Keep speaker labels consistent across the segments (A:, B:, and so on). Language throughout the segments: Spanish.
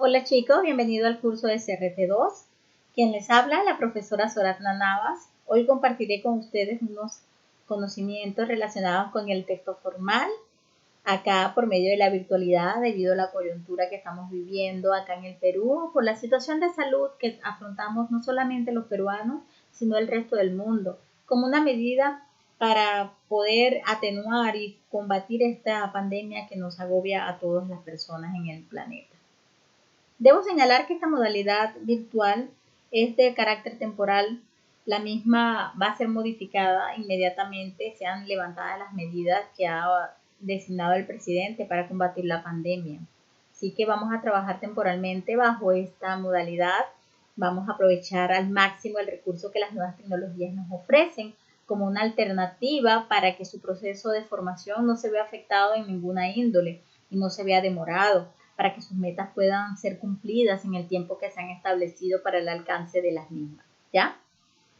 A: Hola chicos, bienvenido al curso de CRT2. Quien les habla, la profesora Soratna Navas. Hoy compartiré con ustedes unos conocimientos relacionados con el texto formal, acá por medio de la virtualidad, debido a la coyuntura que estamos viviendo acá en el Perú, por la situación de salud que afrontamos no solamente los peruanos, sino el resto del mundo, como una medida para poder atenuar y combatir esta pandemia que nos agobia a todas las personas en el planeta. Debo señalar que esta modalidad virtual es de carácter temporal. La misma va a ser modificada inmediatamente sean levantadas las medidas que ha designado el presidente para combatir la pandemia. Así que vamos a trabajar temporalmente bajo esta modalidad. Vamos a aprovechar al máximo el recurso que las nuevas tecnologías nos ofrecen como una alternativa para que su proceso de formación no se vea afectado en ninguna índole y no se vea demorado, para que sus metas puedan ser cumplidas en el tiempo que se han establecido para el alcance de las mismas, ¿ya?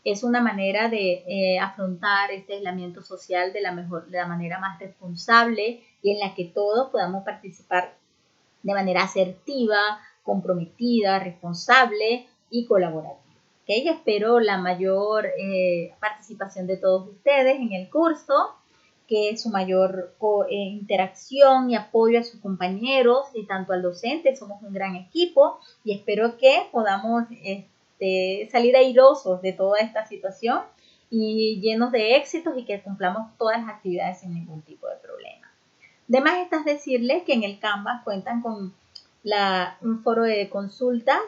A: Es una manera de afrontar este aislamiento social de la manera más responsable y en la que todos podamos participar de manera asertiva, comprometida, responsable y colaborativa. ¿Okay? Espero la mayor participación de todos ustedes en el curso, que su mayor interacción y apoyo a sus compañeros y tanto al docente. Somos un gran equipo y espero que podamos salir airosos de toda esta situación y llenos de éxitos y que cumplamos todas las actividades sin ningún tipo de problema. De más está decirles que en el Canvas cuentan con un foro de consultas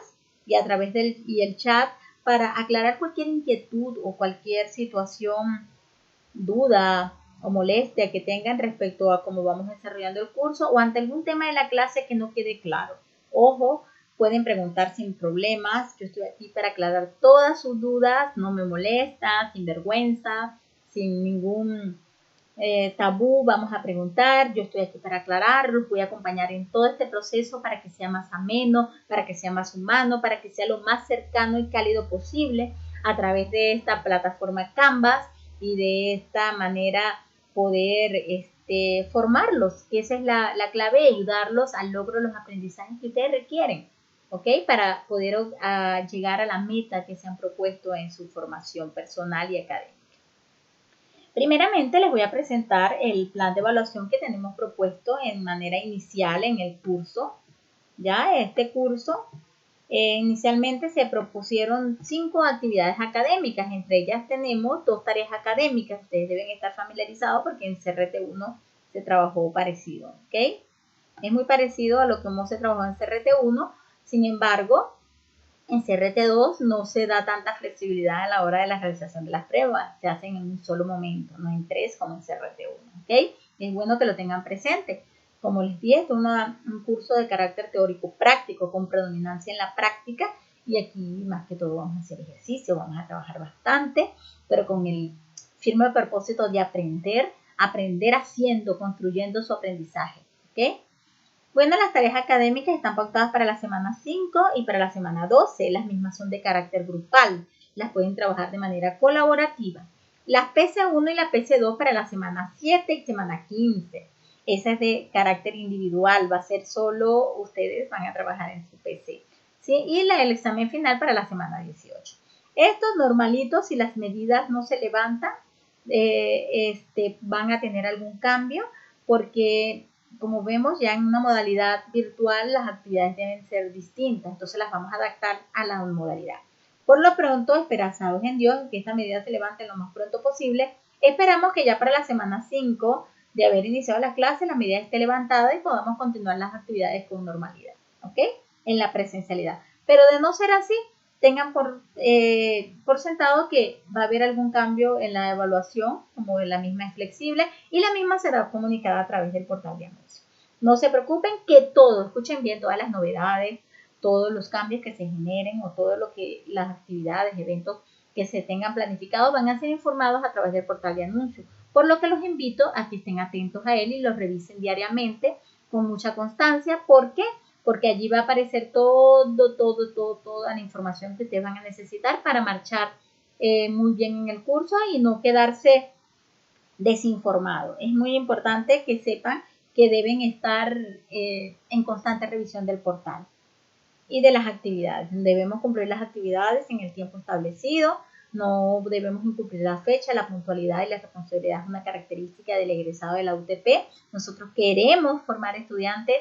A: y a través del el chat para aclarar cualquier inquietud o cualquier situación, duda o molestia que tengan respecto a cómo vamos desarrollando el curso o ante algún tema de la clase que no quede claro. Ojo, pueden preguntar sin problemas. Yo estoy aquí para aclarar todas sus dudas. No me molesta, sin vergüenza, sin ningún tabú. Vamos a preguntar. Yo estoy aquí para aclarar. Los voy a acompañar en todo este proceso para que sea más ameno, para que sea más humano, para que sea lo más cercano y cálido posible a través de esta plataforma Canvas y de esta manera poder formarlos, que esa es la clave, ayudarlos al logro de los aprendizajes que ustedes requieren, ¿ok? Para poder llegar a la meta que se han propuesto en su formación personal y académica. Primeramente les voy a presentar el plan de evaluación que tenemos propuesto en manera inicial en el curso. Ya este curso inicialmente se propusieron 5 actividades académicas, entre ellas tenemos 2 tareas académicas. Ustedes deben estar familiarizados porque en CRT1 se trabajó parecido, ¿ok? Es muy parecido a lo que hemos trabajado en CRT1, sin embargo, en CRT2 no se da tanta flexibilidad a la hora de la realización de las pruebas, se hacen en un solo momento, no en 3 como en CRT1, ¿ok? Es bueno que lo tengan presente. Como les dije, esto es un curso de carácter teórico práctico con predominancia en la práctica y aquí más que todo vamos a hacer ejercicio, vamos a trabajar bastante, pero con el firme propósito de aprender haciendo, construyendo su aprendizaje, ¿ok? Bueno, las tareas académicas están pautadas para la semana 5 y para la semana 12. Las mismas son de carácter grupal. Las pueden trabajar de manera colaborativa. Las PC1 y la PC2 para la semana 7 y semana 15. Esa es de carácter individual. Va a ser solo ustedes van a trabajar en su PC. ¿Sí? Y el examen final para la semana 18. Estos normalitos, si las medidas no se levantan, van a tener algún cambio porque como vemos ya en una modalidad virtual las actividades deben ser distintas, entonces las vamos a adaptar a la modalidad. Por lo pronto, esperanzados en Dios que esta medida se levante lo más pronto posible, esperamos que ya para la semana 5 de haber iniciado la clase la medida esté levantada y podamos continuar las actividades con normalidad, ¿ok? En la presencialidad. Pero de no ser así, tengan por sentado que va a haber algún cambio en la evaluación, como la misma es flexible y la misma será comunicada a través del portal de anuncios. No se preocupen que todo, escuchen bien todas las novedades, todos los cambios que se generen o todo lo que las actividades, eventos que se tengan planificados van a ser informados a través del portal de anuncios, por lo que los invito a que estén atentos a él y los revisen diariamente con mucha constancia. ¿Por qué? Porque allí va a aparecer toda la información que ustedes van a necesitar para marchar muy bien en el curso y no quedarse desinformado. Es muy importante que sepan que deben estar en constante revisión del portal. y de las actividades. Debemos cumplir las actividades en el tiempo establecido, no debemos incumplir la fecha, la puntualidad y la responsabilidad es una característica del egresado de la UTP. Nosotros queremos formar estudiantes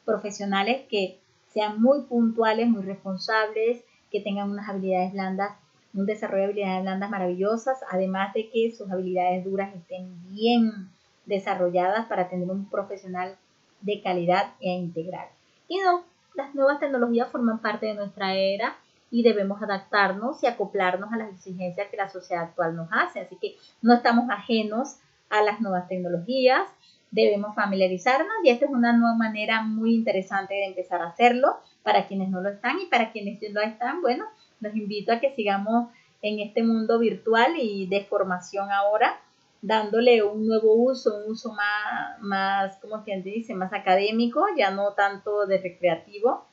A: profesionales que sean muy puntuales, muy responsables, que tengan unas habilidades blandas, un desarrollo de habilidades blandas maravillosas, además de que sus habilidades duras estén bien desarrolladas para tener un profesional de calidad e integral. Y no, las nuevas tecnologías forman parte de nuestra era y debemos adaptarnos y acoplarnos a las exigencias que la sociedad actual nos hace. Así que no estamos ajenos a las nuevas tecnologías, debemos familiarizarnos y esta es una nueva manera muy interesante de empezar a hacerlo para quienes no lo están y para quienes lo están, bueno, los invito a que sigamos en este mundo virtual y de formación ahora, dándole un nuevo uso, un uso más como quien dice, más académico, ya no tanto de recreativo,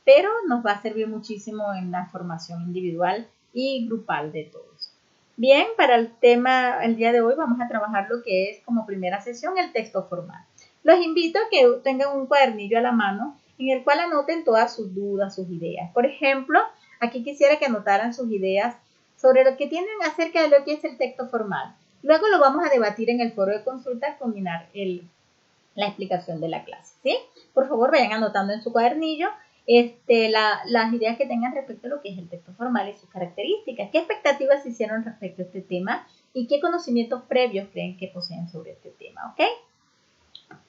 A: pero nos va a servir muchísimo en la formación individual y grupal de todos. Bien, para el tema el día de hoy vamos a trabajar lo que es como primera sesión el texto formal. Los invito a que tengan un cuadernillo a la mano en el cual anoten todas sus dudas, sus ideas. Por ejemplo, aquí quisiera que anotaran sus ideas sobre lo que tienen acerca de lo que es el texto formal. Luego lo vamos a debatir en el foro de consulta al culminar la explicación de la clase, ¿sí? Por favor, vayan anotando en su cuadernillo las ideas que tengan respecto a lo que es el texto formal y sus características. ¿Qué expectativas se hicieron respecto a este tema? ¿Y qué conocimientos previos creen que poseen sobre este tema? ¿Ok?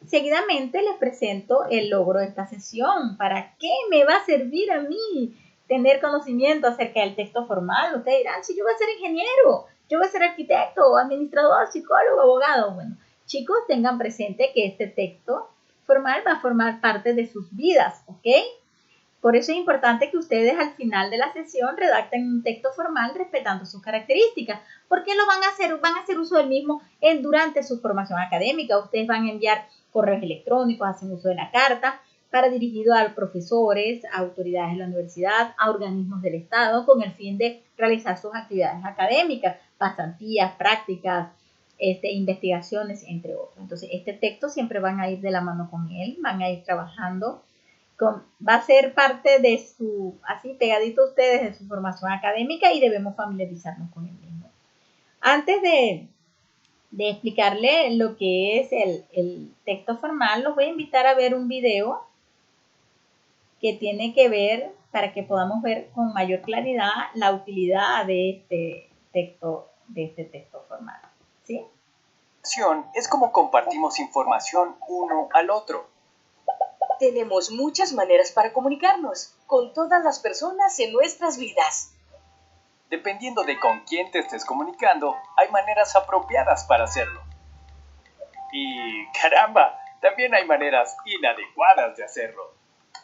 A: Seguidamente les presento el logro de esta sesión. ¿Para qué me va a servir a mí tener conocimiento acerca del texto formal? Ustedes dirán, si yo voy a ser ingeniero, yo voy a ser arquitecto, administrador, psicólogo, abogado. Bueno, chicos, tengan presente que este texto formal va a formar parte de sus vidas, ¿ok? Por eso es importante que ustedes al final de la sesión redacten un texto formal respetando sus características. ¿Por qué lo van a hacer? Van a hacer uso del mismo durante su formación académica. Ustedes van a enviar correos electrónicos, hacen uso de la carta para dirigido a profesores, a autoridades de la universidad, a organismos del Estado, con el fin de realizar sus actividades académicas, pasantías, prácticas, investigaciones, entre otros. Entonces, este texto siempre van a ir de la mano con él, van a ir trabajando. Va a ser parte de su, así pegadito a ustedes, de su formación académica y debemos familiarizarnos con el mismo. Antes de explicarle lo que es el texto formal, los voy a invitar a ver un video que tiene que ver, para que podamos ver con mayor claridad la utilidad de este texto formal, ¿sí?
B: Es como compartimos información uno al otro.
C: Tenemos muchas maneras para comunicarnos con todas las personas en nuestras vidas.
B: Dependiendo de con quién te estés comunicando, hay maneras apropiadas para hacerlo. Y caramba, también hay maneras inadecuadas de hacerlo.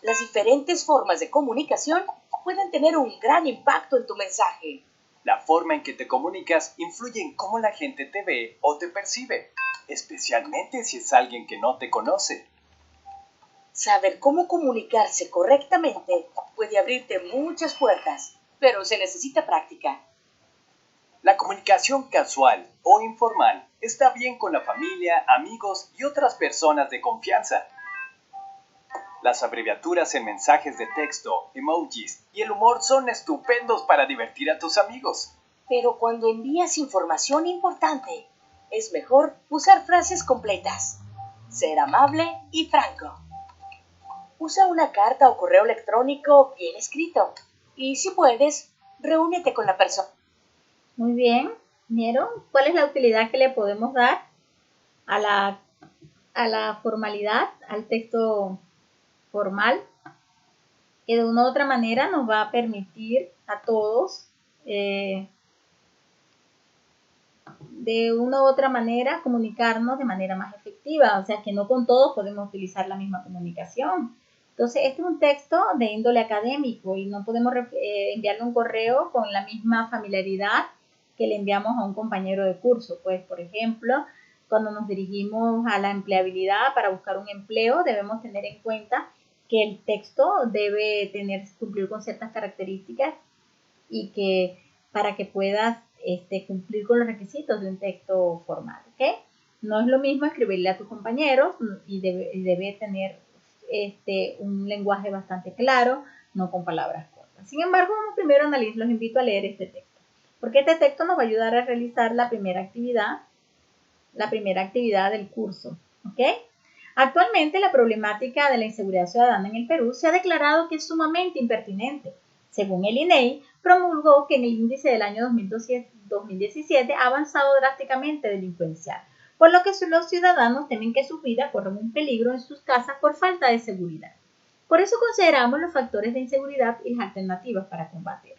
C: Las diferentes formas de comunicación pueden tener un gran impacto en tu mensaje.
B: La forma en que te comunicas influye en cómo la gente te ve o te percibe, especialmente si es alguien que no te conoce.
C: Saber cómo comunicarse correctamente puede abrirte muchas puertas, pero se necesita práctica.
B: La comunicación casual o informal está bien con la familia, amigos y otras personas de confianza. Las abreviaturas en mensajes de texto, emojis y el humor son estupendos para divertir a tus amigos.
C: Pero cuando envías información importante, es mejor usar frases completas. Ser amable y franco. Usa una carta o correo electrónico bien escrito. Y si puedes, reúnete con la persona.
A: Muy bien, ¿vieron? ¿Cuál es la utilidad que le podemos dar a la formalidad, al texto formal? Que de una u otra manera nos va a permitir a todos, de una u otra manera, comunicarnos de manera más efectiva. O sea, que no con todos podemos utilizar la misma comunicación. Entonces, este es un texto de índole académico y no podemos enviarle un correo con la misma familiaridad que le enviamos a un compañero de curso. Pues, por ejemplo, cuando nos dirigimos a la empleabilidad para buscar un empleo, debemos tener en cuenta que el texto debe cumplir con ciertas características y que para que puedas cumplir con los requisitos de un texto formal, ¿ok? No es lo mismo escribirle a tus compañeros y debe tener un lenguaje bastante claro, no con palabras cortas. Sin embargo, vamos primero a analizar, los invito a leer este texto, porque este texto nos va a ayudar a realizar la primera actividad del curso, ¿ok? Actualmente, la problemática de la inseguridad ciudadana en el Perú se ha declarado que es sumamente impertinente. Según el INEI, promulgó que en el índice del año 2017 ha avanzado drásticamente delincuencial, por lo que los ciudadanos temen que su vida corra un peligro en sus casas por falta de seguridad. Por eso consideramos los factores de inseguridad y las alternativas para combatirla.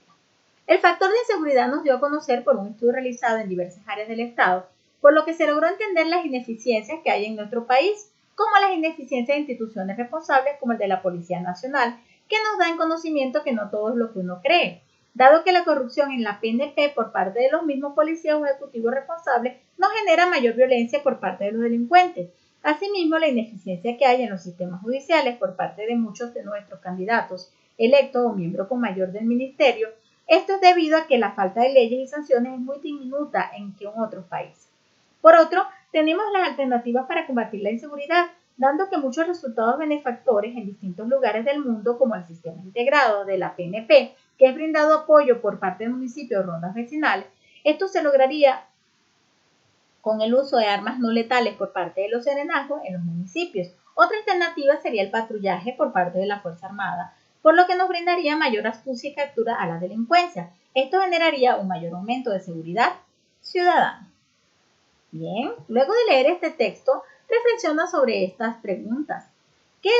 A: El factor de inseguridad nos dio a conocer por un estudio realizado en diversas áreas del Estado, por lo que se logró entender las ineficiencias que hay en nuestro país, como las ineficiencias de instituciones responsables como el de la Policía Nacional, que nos da en conocimiento que no todo es lo que uno cree, dado que la corrupción en la PNP por parte de los mismos policías o ejecutivos responsables no genera mayor violencia por parte de los delincuentes. Asimismo, la ineficiencia que hay en los sistemas judiciales por parte de muchos de nuestros candidatos electos o miembros con mayor del ministerio, esto es debido a que la falta de leyes y sanciones es muy diminuta en otros países. Por otro, tenemos las alternativas para combatir la inseguridad, dando que muchos resultados benefactores en distintos lugares del mundo, como el sistema integrado de la PNP, que es brindado apoyo por parte del municipio o rondas vecinales, esto se lograría con el uso de armas no letales por parte de los serenazgos en los municipios. Otra alternativa sería el patrullaje por parte de la Fuerza Armada, por lo que nos brindaría mayor astucia y captura a la delincuencia. Esto generaría un mayor aumento de seguridad ciudadana. Bien, luego de leer este texto, reflexiona sobre estas preguntas. ¿Que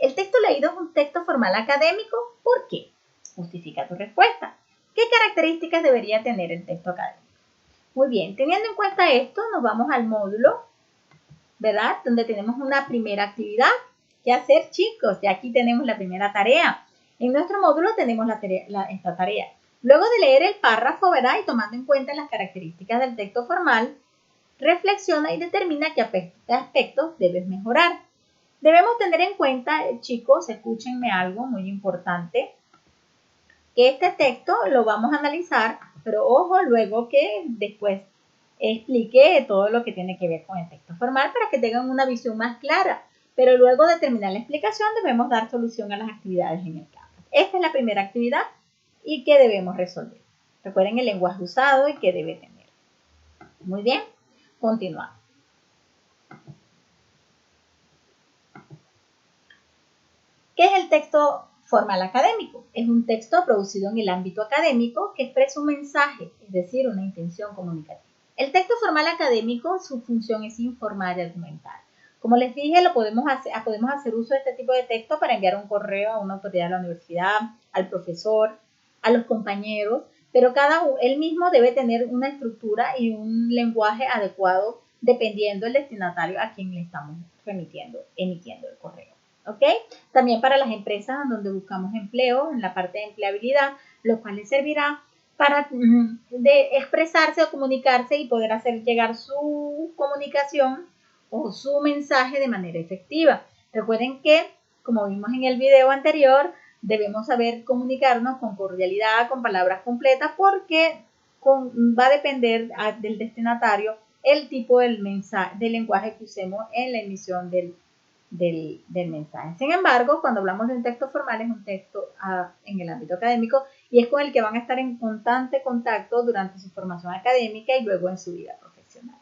A: el texto leído es un texto formal académico? ¿Por qué? Justifica tu respuesta. ¿Qué características debería tener el texto académico? Muy bien, teniendo en cuenta esto, nos vamos al módulo, ¿verdad? Donde tenemos una primera actividad que hacer, chicos. Y aquí tenemos la primera tarea. En nuestro módulo tenemos esta tarea. Luego de leer el párrafo, ¿verdad? Y tomando en cuenta las características del texto formal, reflexiona y determina qué aspectos debes mejorar. Debemos tener en cuenta, chicos, escúchenme algo muy importante, que este texto lo vamos a analizar, pero ojo, luego que después explique todo lo que tiene que ver con el texto formal para que tengan una visión más clara. Pero luego de terminar la explicación debemos dar solución a las actividades en el campus. Esta es la primera actividad y que debemos resolver. Recuerden el lenguaje usado y qué debe tener. Muy bien, continuamos. ¿Qué es el texto formal académico? Es un texto producido en el ámbito académico que expresa un mensaje, es decir, una intención comunicativa. El texto formal académico, su función es informar y argumentar. Como les dije, podemos hacer uso de este tipo de texto para enviar un correo a una autoridad de la universidad, al profesor, a los compañeros, pero él mismo debe tener una estructura y un lenguaje adecuado dependiendo del destinatario a quien le estamos emitiendo el correo. ¿Ok? También para las empresas donde buscamos empleo, en la parte de empleabilidad, lo cual les servirá para expresarse o comunicarse y poder hacer llegar su comunicación o su mensaje de manera efectiva. Recuerden que, como vimos en el video anterior, debemos saber comunicarnos con cordialidad, con palabras completas, porque va a depender del destinatario el tipo del lenguaje que usemos en la emisión del mensaje. Sin embargo, cuando hablamos de un texto formal, es un texto en el ámbito académico y es con el que van a estar en constante contacto durante su formación académica y luego en su vida profesional.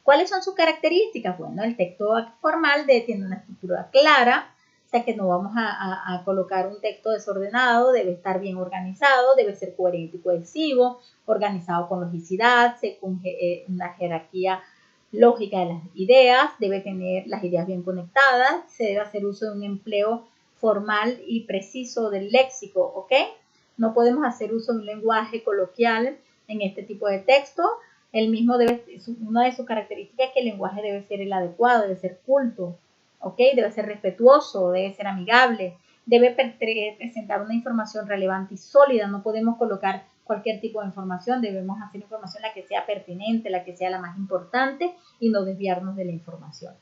A: ¿Cuáles son sus características? Bueno, el texto formal tiene una estructura clara, o sea que no vamos a colocar un texto desordenado, debe estar bien organizado, debe ser coherente y cohesivo, organizado con logicidad, con una jerarquía lógica de las ideas, debe tener las ideas bien conectadas, se debe hacer uso de un empleo formal y preciso del léxico, ¿ok? No podemos hacer uso de un lenguaje coloquial en este tipo de texto. Una de sus características es que el lenguaje debe ser el adecuado, debe ser culto, ¿ok? Debe ser respetuoso, debe ser amigable, debe presentar una información relevante y sólida. No podemos colocar cualquier tipo de información, debemos hacer información la que sea pertinente, la que sea la más importante y no desviarnos de la información.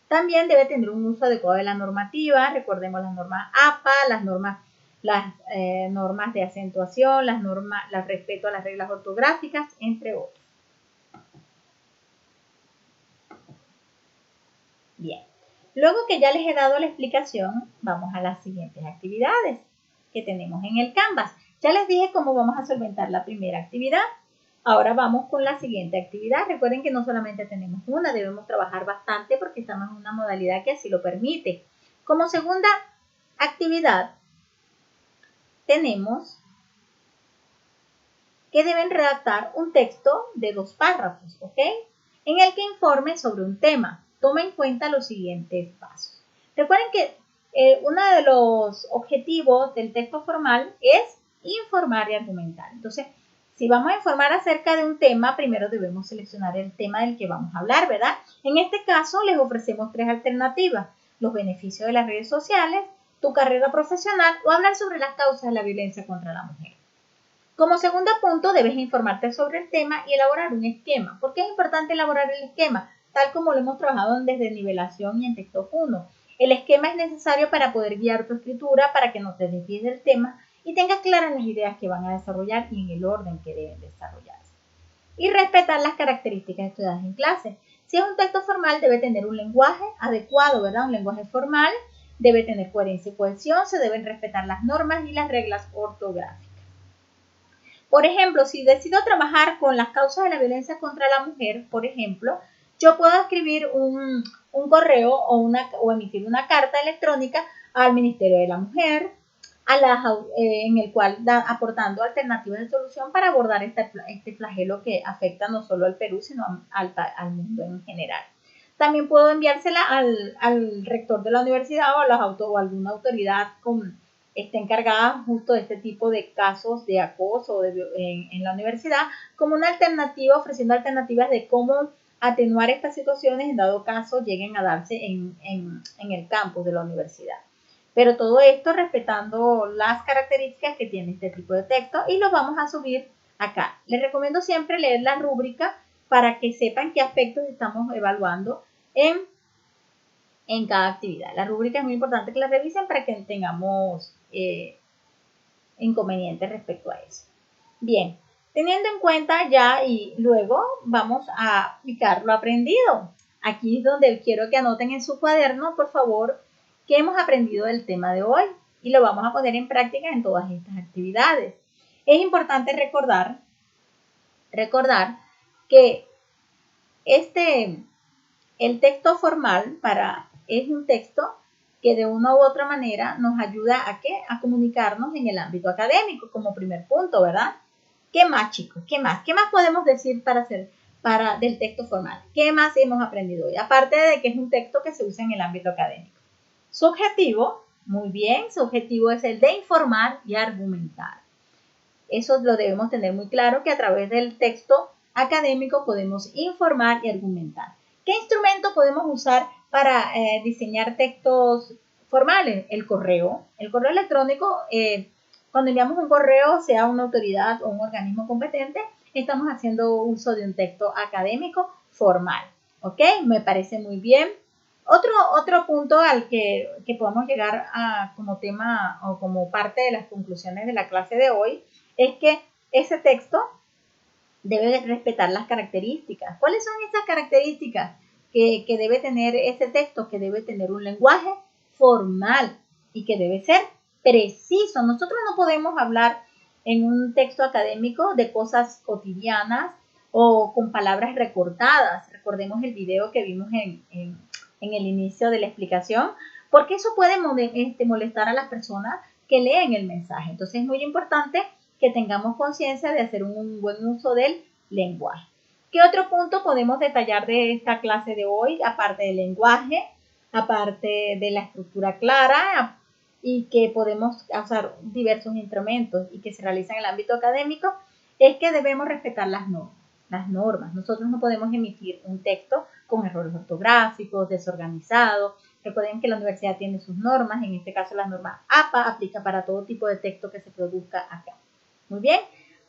A: También debe tener un uso adecuado de la normativa, recordemos las normas APA, las normas de acentuación, las respeto a las reglas ortográficas, entre otros. Bien, Luego que ya les he dado la explicación, vamos a las siguientes actividades que tenemos en el Canvas. Ya les dije cómo vamos a solventar la primera actividad. Ahora vamos con la siguiente actividad. Recuerden que no solamente tenemos una, debemos trabajar bastante porque estamos en una modalidad que así lo permite. Como segunda actividad, tenemos que deben redactar un texto de 2 párrafos, ¿ok? En el que informen sobre un tema. Tomen en cuenta los siguientes pasos. Recuerden que uno de los objetivos del texto formal es informar y argumentar. Entonces, si vamos a informar acerca de un tema, primero debemos seleccionar el tema del que vamos a hablar, ¿verdad? En este caso, les ofrecemos 3 alternativas. Los beneficios de las redes sociales, tu carrera profesional o hablar sobre las causas de la violencia contra la mujer. Como segundo punto, debes informarte sobre el tema y elaborar un esquema. ¿Por qué es importante elaborar el esquema? Tal como lo hemos trabajado desde nivelación y en texto 1. El esquema es necesario para poder guiar tu escritura, para que no te desvíes del tema y tengas claras las ideas que van a desarrollar y en el orden que deben desarrollarse. Y respetar las características estudiadas en clase. Si es un texto formal, debe tener un lenguaje adecuado, ¿verdad? Un lenguaje formal, debe tener coherencia y cohesión, se deben respetar las normas y las reglas ortográficas. Por ejemplo, si decido trabajar con las causas de la violencia contra la mujer, por ejemplo, yo puedo escribir un correo o emitir una carta electrónica al Ministerio de la Mujer, en el cual aportando alternativas de solución para abordar este flagelo que afecta no solo al Perú, sino al mundo en general. También puedo enviársela al rector de la universidad o a alguna autoridad está encargada justo de este tipo de casos de acoso en la universidad, como una alternativa, ofreciendo alternativas de cómo atenuar estas situaciones en dado caso lleguen a darse en el campus de la universidad. Pero todo esto respetando las características que tiene este tipo de texto y lo vamos a subir acá. Les recomiendo siempre leer la rúbrica para que sepan qué aspectos estamos evaluando en cada actividad. La rúbrica es muy importante que la revisen para que tengamos inconvenientes respecto a eso. Bien, teniendo en cuenta ya y luego vamos a aplicar lo aprendido. Aquí es donde quiero que anoten en su cuaderno, por favor, qué hemos aprendido del tema de hoy y lo vamos a poner en práctica en todas estas actividades. Es importante recordar que el texto formal es un texto que de una u otra manera nos ayuda a comunicarnos en el ámbito académico como primer punto, ¿verdad? ¿Qué más, chicos? ¿Qué más podemos decir del texto formal? ¿Qué más hemos aprendido hoy? Aparte de que es un texto que se usa en el ámbito académico. Su objetivo, muy bien, su objetivo es el de informar y argumentar. Eso lo debemos tener muy claro, que a través del texto académico podemos informar y argumentar. ¿Qué instrumento podemos usar para diseñar textos formales? El correo electrónico. Cuando enviamos un correo, sea una autoridad o un organismo competente, estamos haciendo uso de un texto académico formal. ¿Ok? Me parece muy bien. Otro punto al que podemos llegar como tema o como parte de las conclusiones de la clase de hoy es que ese texto debe respetar las características. ¿Cuáles son esas características que debe tener ese texto? Que debe tener un lenguaje formal y que debe ser preciso. Nosotros no podemos hablar en un texto académico de cosas cotidianas o con palabras recortadas. Recordemos el video que vimos en el inicio de la explicación, porque eso puede molestar a las personas que leen el mensaje. Entonces es muy importante que tengamos conciencia de hacer un buen uso del lenguaje. ¿Qué otro punto podemos detallar de esta clase de hoy? Aparte del lenguaje, aparte de la estructura clara y que podemos usar diversos instrumentos y que se realizan en el ámbito académico, es que debemos respetar las normas. Nosotros no podemos emitir un texto con errores ortográficos, desorganizados. Recuerden que la universidad tiene sus normas, en este caso la norma APA aplica para todo tipo de texto que se produzca acá. Muy bien,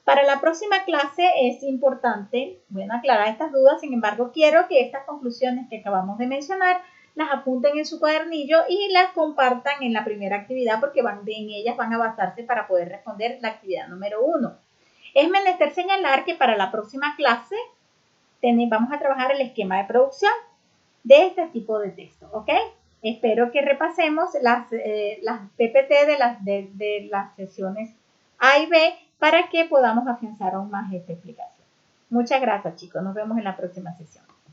A: para la próxima clase es importante, bueno, aclarar estas dudas, sin embargo quiero que estas conclusiones que acabamos de mencionar las apunten en su cuadernillo y las compartan en la primera actividad porque en ellas van a basarse para poder responder la actividad número 1. Es menester señalar que para la próxima clase vamos a trabajar el esquema de producción de este tipo de texto, ¿ok? Espero que repasemos las PPT de las sesiones A y B para que podamos afianzar aún más esta explicación. Muchas gracias, chicos. Nos vemos en la próxima sesión.